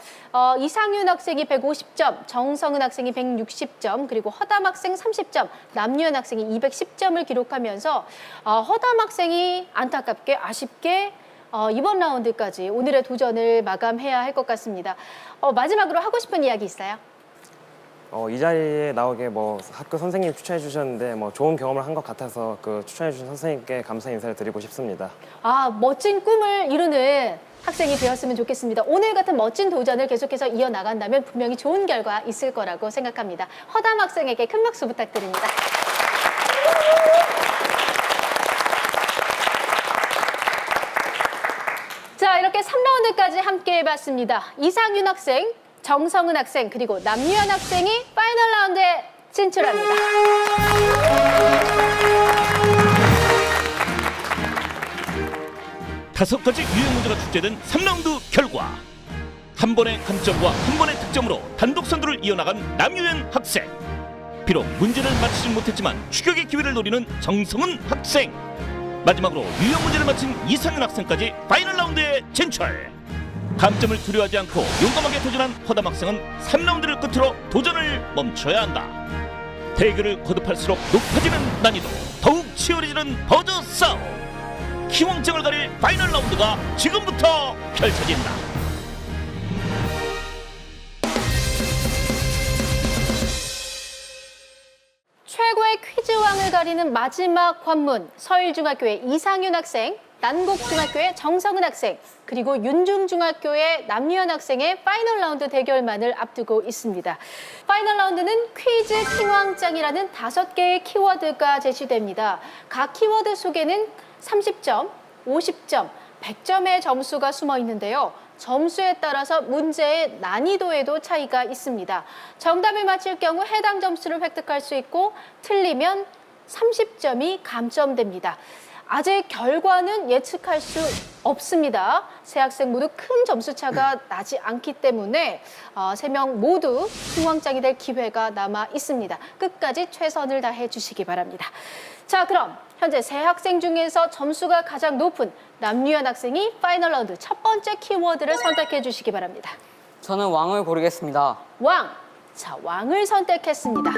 이상윤 학생이 150점, 정성은 학생이 160점, 그리고 허담 학생 30점, 남유현 학생이 210점을 기록하면서 허담 학생이 안타깝게 아쉽게 이번 라운드까지 오늘의 도전을 마감해야 할 것 같습니다. 마지막으로 하고 싶은 이야기 있어요? 이 자리에 나오게 학교 선생님이 추천해 주셨는데 좋은 경험을 한 것 같아서 그 추천해 주신 선생님께 감사 인사를 드리고 싶습니다. 멋진 꿈을 이루는 학생이 되었으면 좋겠습니다. 오늘 같은 멋진 도전을 계속해서 이어나간다면 분명히 좋은 결과 있을 거라고 생각합니다. 허담 학생에게 큰 박수 부탁드립니다. 자, 이렇게 3라운드까지 함께 해봤습니다. 이상윤 학생, 정성은 학생, 그리고 남유현 학생이 파이널 라운드에 진출합니다. 다섯 가지 유형 문제가 출제된 3라운드 결과 한 번의 감점과 한 번의 득점으로 단독 선두를 이어나간 남유현 학생. 비록 문제를 맞히진 못했지만 추격의 기회를 노리는 정성훈 학생. 마지막으로 유형 문제를 마친 이상윤 학생까지 파이널 라운드에 진출. 감점을 두려워하지 않고 용감하게 도전한 허담 학생은 3라운드를 끝으로 도전을 멈춰야 한다. 대결을 거듭할수록 높아지는 난이도, 더욱 치열해지는 버저 싸움. 키왕짱을 가릴 파이널 라운드가 지금부터 펼쳐진다. 최고의 퀴즈왕을 가리는 마지막 관문, 서일중학교의 이상윤 학생, 난곡중학교의 정성은 학생, 그리고 윤중중학교의 남유현 학생의 파이널 라운드 대결만을 앞두고 있습니다. 파이널 라운드는 퀴즈 킹왕짱이라는 5개의 키워드가 제시됩니다. 각 키워드 속에는 30점, 50점, 100점의 점수가 숨어 있는데요. 점수에 따라서 문제의 난이도에도 차이가 있습니다. 정답을 맞힐 경우 해당 점수를 획득할 수 있고 틀리면 30점이 감점됩니다. 아직 결과는 예측할 수 없습니다. 세 학생 모두 큰 점수 차가 나지 않기 때문에 3명 모두 킹왕짱이 될 기회가 남아 있습니다. 끝까지 최선을 다해 주시기 바랍니다. 자, 그럼 현재 세 학생 중에서 점수가 가장 높은 남유현 학생이 파이널 라운드 첫 번째 키워드를 선택해 주시기 바랍니다. 저는 왕을 고르겠습니다. 왕. 자, 왕을 선택했습니다.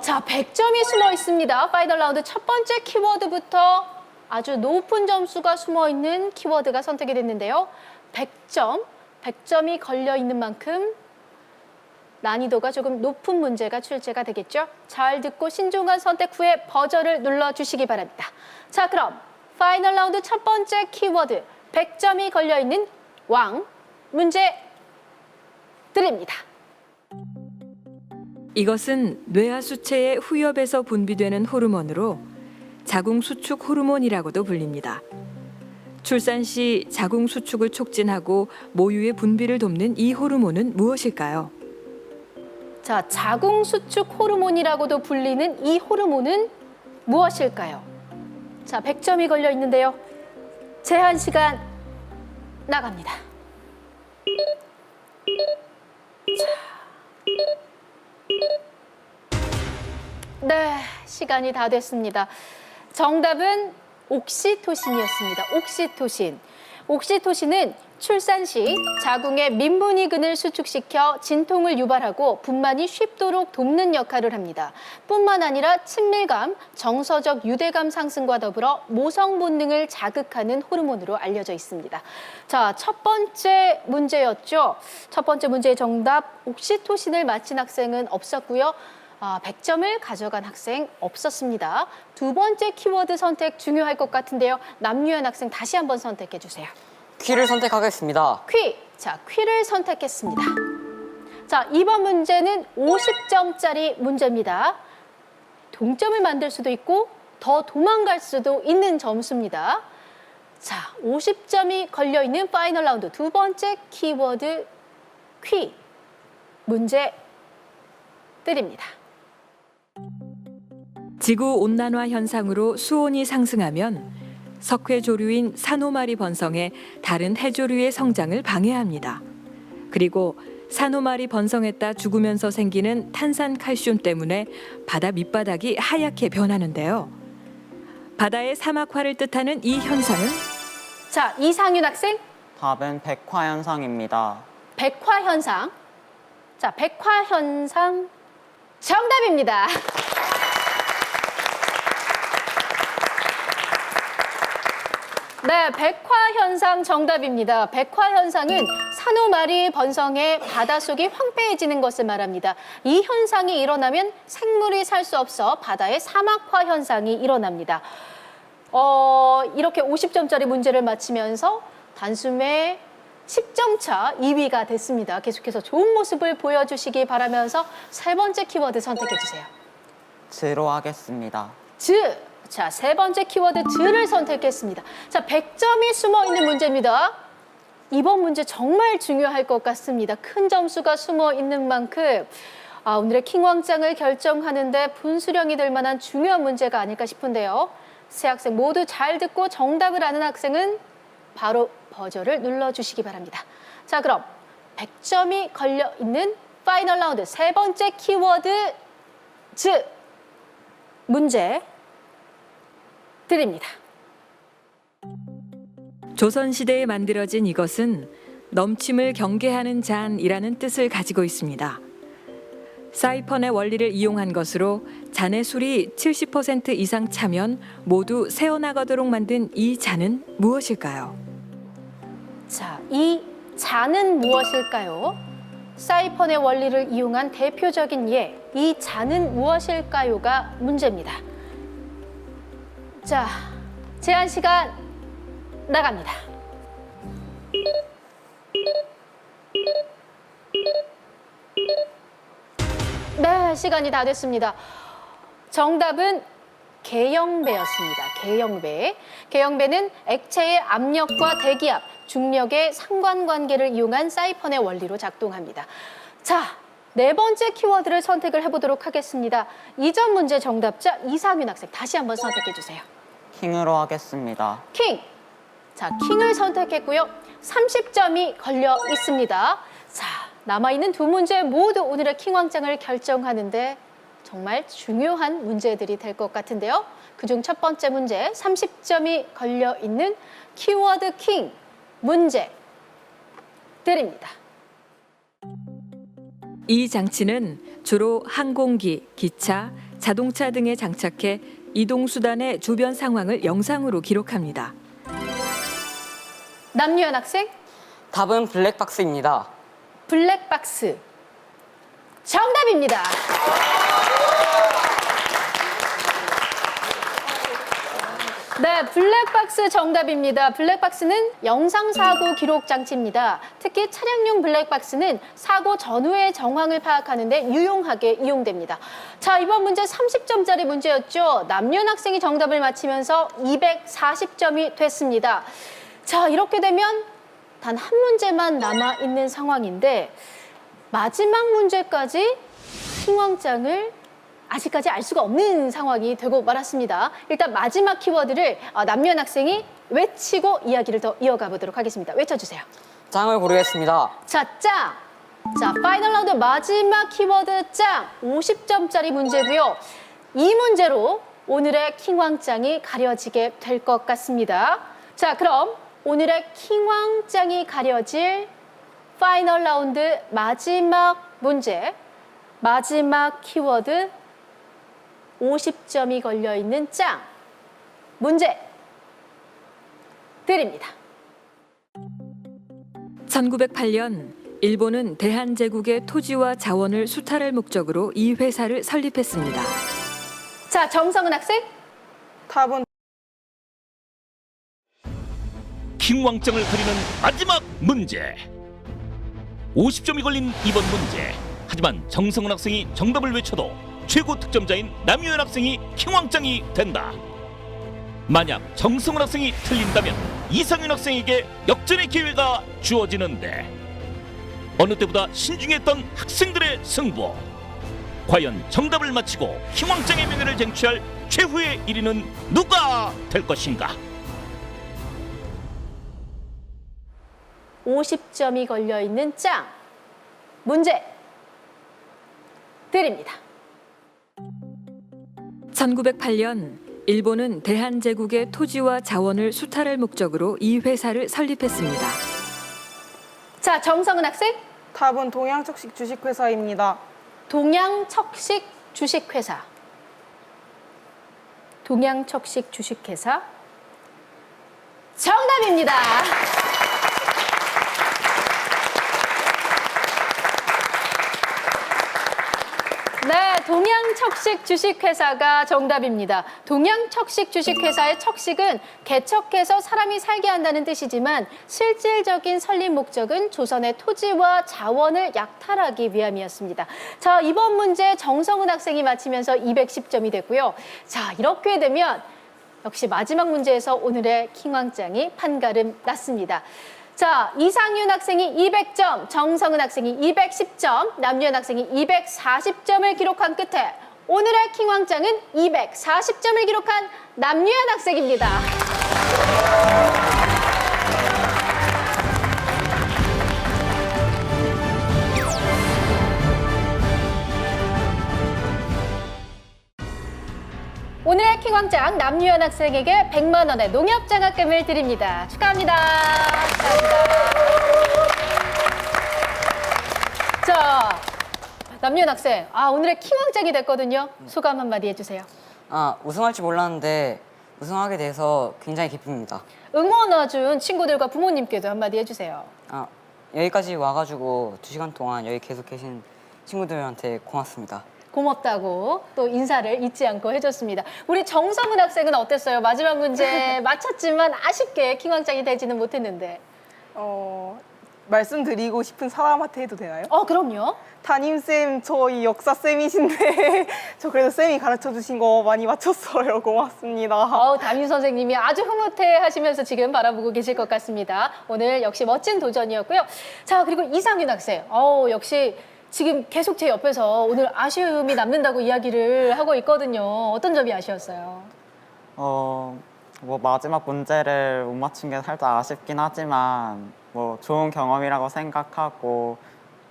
자, 100점이 숨어 있습니다. 파이널 라운드 첫 번째 키워드부터 아주 높은 점수가 숨어 있는 키워드가 선택이 됐는데요. 100점, 100점이 걸려 있는 만큼 난이도가 조금 높은 문제가 출제가 되겠죠. 잘 듣고 신중한 선택 후에 버저를 눌러주시기 바랍니다. 자, 그럼 파이널 라운드 첫 번째 키워드 100점이 걸려 있는 왕 문제 드립니다. 이것은 뇌하수체의 후엽에서 분비되는 호르몬으로 자궁수축 호르몬이라고도 불립니다. 출산 시 자궁수축을 촉진하고 모유의 분비를 돕는 이 호르몬은 무엇일까요? 자, 자궁수축 호르몬이라고도 불리는 이 호르몬은 무엇일까요? 자, 100점이 걸려 있는데요. 제한 시간 나갑니다. 네, 시간이 다 됐습니다. 정답은 옥시토신이었습니다. 옥시토신. 옥시토신은 출산 시 자궁의 민분이근을 수축시켜 진통을 유발하고 분만이 쉽도록 돕는 역할을 합니다. 뿐만 아니라 친밀감, 정서적 유대감 상승과 더불어 모성 본능을 자극하는 호르몬으로 알려져 있습니다. 자, 첫 번째 문제였죠. 첫 번째 문제의 정답 옥시토신을 맞힌 학생은 없었고요. 100점을 가져간 학생 없었습니다. 두 번째 키워드 선택 중요할 것 같은데요. 남유현 학생 다시 한번 선택해 주세요. 퀴를 선택하겠습니다. 퀴. 자, 퀴를 선택했습니다. 자, 이번 문제는 50점짜리 문제입니다. 동점을 만들 수도 있고 더 도망갈 수도 있는 점수입니다. 자, 50점이 걸려있는 파이널 라운드 두 번째 키워드 퀴. 문제 드립니다. 지구온난화 현상으로 수온이 상승하면 석회조류인 산호말이 번성해 다른 해조류의 성장을 방해합니다. 그리고 산호말이 번성했다 죽으면서 생기는 탄산칼슘 때문에 바다 밑바닥이 하얗게 변하는데요. 바다의 사막화를 뜻하는 이 현상은? 자, 이상윤 학생, 답은 백화현상입니다. 백화현상. 자, 백화현상 정답입니다. 네, 백화현상 정답입니다. 백화현상은 산호말이 번성해 바닷속이 황폐해지는 것을 말합니다. 이 현상이 일어나면 생물이 살 수 없어 바다의 사막화 현상이 일어납니다. 이렇게 50점짜리 문제를 마치면서 단숨에 10점 차 2위가 됐습니다. 계속해서 좋은 모습을 보여주시기 바라면서 세 번째 키워드 선택해주세요. 즈로 하겠습니다. 즈. 자, 세 번째 키워드 즈를 선택했습니다. 자, 100점이 숨어 있는 문제입니다. 이번 문제 정말 중요할 것 같습니다. 큰 점수가 숨어 있는 만큼 오늘의 킹왕짱을 결정하는데 분수령이 될 만한 중요한 문제가 아닐까 싶은데요. 세 학생 모두 잘 듣고 정답을 아는 학생은 바로 버저를 눌러주시기 바랍니다. 자, 그럼 100점이 걸려있는 파이널 라운드 세 번째 키워드 문제 드립니다. 조선시대에 만들어진 이것은 넘침을 경계하는 잔이라는 뜻을 가지고 있습니다. 사이펀의 원리를 이용한 것으로 잔의 술이 70% 이상 차면 모두 새어나가도록 만든 이 잔은 무엇일까요? 자, 이 잔은 무엇일까요? 사이펀의 원리를 이용한 대표적인 예, 이 잔은 무엇일까요가 문제입니다. 자, 제한 시간 나갑니다. 네, 시간이 다 됐습니다. 정답은 개영배였습니다. 개영배. 개영배는 액체의 압력과 대기압, 중력의 상관관계를 이용한 사이펀의 원리로 작동합니다. 자, 네 번째 키워드를 선택을 해보도록 하겠습니다. 이전 문제 정답자 이상윤 학생 다시 한번 선택해 주세요. 킹으로 하겠습니다. 킹. 자, 킹을 선택했고요. 30점이 걸려 있습니다. 자, 남아있는 두 문제 모두 오늘의 킹왕짱을 결정하는데 정말 중요한 문제들이 될 것 같은데요. 그중 첫 번째 문제 30점이 걸려 있는 키워드 킹 문제 드립니다. 이 장치는 주로 항공기, 기차, 자동차 등에 장착해 이동수단의 주변 상황을 영상으로 기록합니다. 남유현 학생, 답은 블랙박스입니다. 블랙박스. 정답입니다. 네, 블랙박스 정답입니다. 블랙박스는 영상사고 기록 장치입니다. 특히 차량용 블랙박스는 사고 전후의 정황을 파악하는 데 유용하게 이용됩니다. 자, 이번 문제 30점짜리 문제였죠. 남윤 학생이 정답을 맞히면서 240점이 됐습니다. 자, 이렇게 되면 단 한 문제만 남아있는 상황인데 마지막 문제까지 킹왕짱을 아직까지 알 수가 없는 상황이 되고 말았습니다. 일단 마지막 키워드를 남유현 학생이 외치고 이야기를 더 이어가 보도록 하겠습니다. 외쳐주세요. 짱을 고르겠습니다. 자, 짱! 자, 파이널 라운드 마지막 키워드 짱! 50점짜리 문제고요. 이 문제로 오늘의 킹왕짱이 가려지게 될 것 같습니다. 자, 그럼 오늘의 킹왕짱이 가려질 파이널 라운드 마지막 문제, 마지막 키워드 50점이 걸려있는 짱 문제 드립니다. 1908년 일본은 대한제국의 토지와 자원을 수탈할 목적으로 이 회사를 설립했습니다. 자, 정성은 학생. 답은 킹왕짱을 가리는 마지막 문제. 50점이 걸린 이번 문제. 하지만 정성은 학생이 정답을 외쳐도 최고 득점자인 남유현 학생이 킹왕짱이 된다. 만약 정성은 학생이 틀린다면 이상윤 학생에게 역전의 기회가 주어지는데 어느 때보다 신중했던 학생들의 승부. 과연 정답을 맞히고 킹왕짱의 명예를 쟁취할 최후의 1위는 누가 될 것인가? 50점이 걸려있는 짱 문제 드립니다. 1908년 일본은 대한제국의 토지와 자원을 수탈할 목적으로 이 회사를 설립했습니다. 자, 정성은 학생. 답은 동양척식 주식회사입니다. 동양척식 주식회사. 동양척식 주식회사. 정답입니다. 네, 동양척식 주식회사가 정답입니다. 동양척식 주식회사의 척식은 개척해서 사람이 살게 한다는 뜻이지만 실질적인 설립 목적은 조선의 토지와 자원을 약탈하기 위함이었습니다. 자, 이번 문제 정성은 학생이 맞히면서 210점이 됐고요. 자, 이렇게 되면 역시 마지막 문제에서 오늘의 킹왕짱이 판가름 났습니다. 자, 이상윤 학생이 200점, 정성은 학생이 210점, 남유현 학생이 240점을 기록한 끝에 오늘의 킹왕짱은 240점을 기록한 남유현 학생입니다. 킹왕짱 남유현 학생에게 100만 원의 농협 장학금을 드립니다. 축하합니다. 축하합니다. 자, 남유현 학생, 오늘의 킹왕짱이 됐거든요. 소감 한마디 해주세요. 우승할 줄 몰랐는데 우승하게 돼서 굉장히 기쁩니다. 응원 와준 친구들과 부모님께도 한마디 해주세요. 여기까지 와가지고 2시간 동안 여기 계속 계신 친구들한테 고맙습니다. 고맙다고 또 인사를 잊지 않고 해줬습니다. 우리 정성은 학생은 어땠어요? 마지막 문제 맞췄지만 아쉽게 킹왕짱이 되지는 못했는데. 말씀드리고 싶은 사람한테 해도 되나요? 그럼요. 담임쌤, 저희 역사쌤이신데 저 그래도 쌤이 가르쳐주신 거 많이 맞췄어요. 고맙습니다. 담임 선생님이 아주 흐뭇해 하시면서 지금 바라보고 계실 것 같습니다. 오늘 역시 멋진 도전이었고요. 자, 그리고 이상윤 학생. 역시 지금 계속 제 옆에서 오늘 아쉬움이 남는다고 이야기를 하고 있거든요. 어떤 점이 아쉬웠어요? 뭐 마지막 문제를 못 맞춘 게 살짝 아쉽긴 하지만 뭐 좋은 경험이라고 생각하고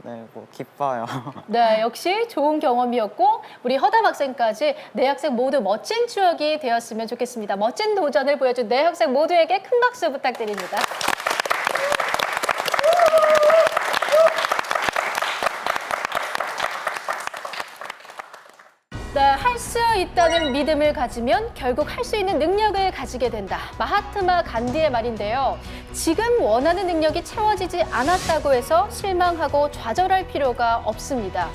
네, 뭐 기뻐요. 네, 역시 좋은 경험이었고 우리 허담 학생까지 네 학생 모두 멋진 추억이 되었으면 좋겠습니다. 멋진 도전을 보여준 네 학생 모두에게 큰 박수 부탁드립니다. 네, 할 수 있다는 믿음을 가지면 결국 할 수 있는 능력을 가지게 된다. 마하트마 간디의 말인데요. 지금 원하는 능력이 채워지지 않았다고 해서 실망하고 좌절할 필요가 없습니다.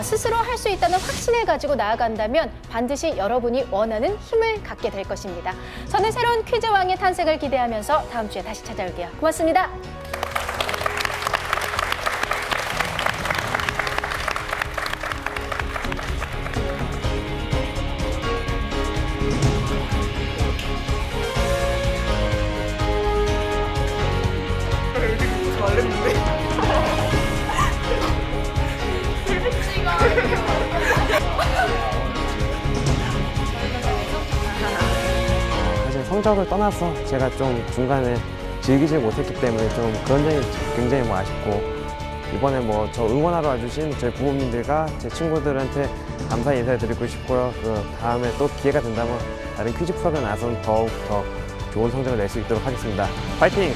스스로 할 수 있다는 확신을 가지고 나아간다면 반드시 여러분이 원하는 힘을 갖게 될 것입니다. 저는 새로운 퀴즈왕의 탄생을 기대하면서 다음 주에 다시 찾아올게요. 고맙습니다. 사실 성적을 떠나서 제가 좀 중간에 즐기지 못했기 때문에 좀 그런 점이 굉장히 아쉽고 이번에 뭐 저 응원하러 와주신 저희 부모님들과 제 친구들한테 감사 인사를 드리고 싶고요. 그 다음에 또 기회가 된다면 다른 퀴즈 프로그램에 나서는 더욱 더 좋은 성적을 낼 수 있도록 하겠습니다. 파이팅!